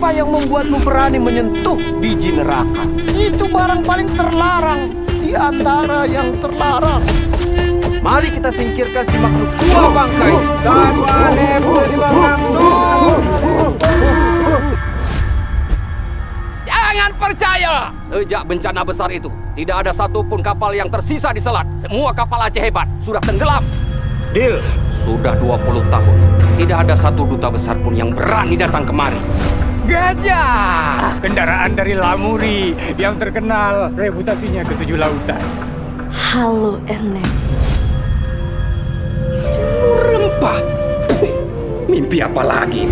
Apa yang membuatmu berani menyentuh biji neraka? Itu barang paling terlarang di antara yang terlarang. Mari kita singkirkan si makhluk tua bangka ini. Jangan percaya! Sejak bencana besar itu, tidak ada satupun kapal yang tersisa di selat. Semua kapal Aceh hebat sudah tenggelam. Deal. Sudah 20 tahun. Tidak ada satu duta besar pun yang berani datang kemari. Gajah! Kendaraan dari Lamuri yang terkenal reputasinya ke 7 lautan. Halo, Ernest. Rempah. Mimpi apa lagi?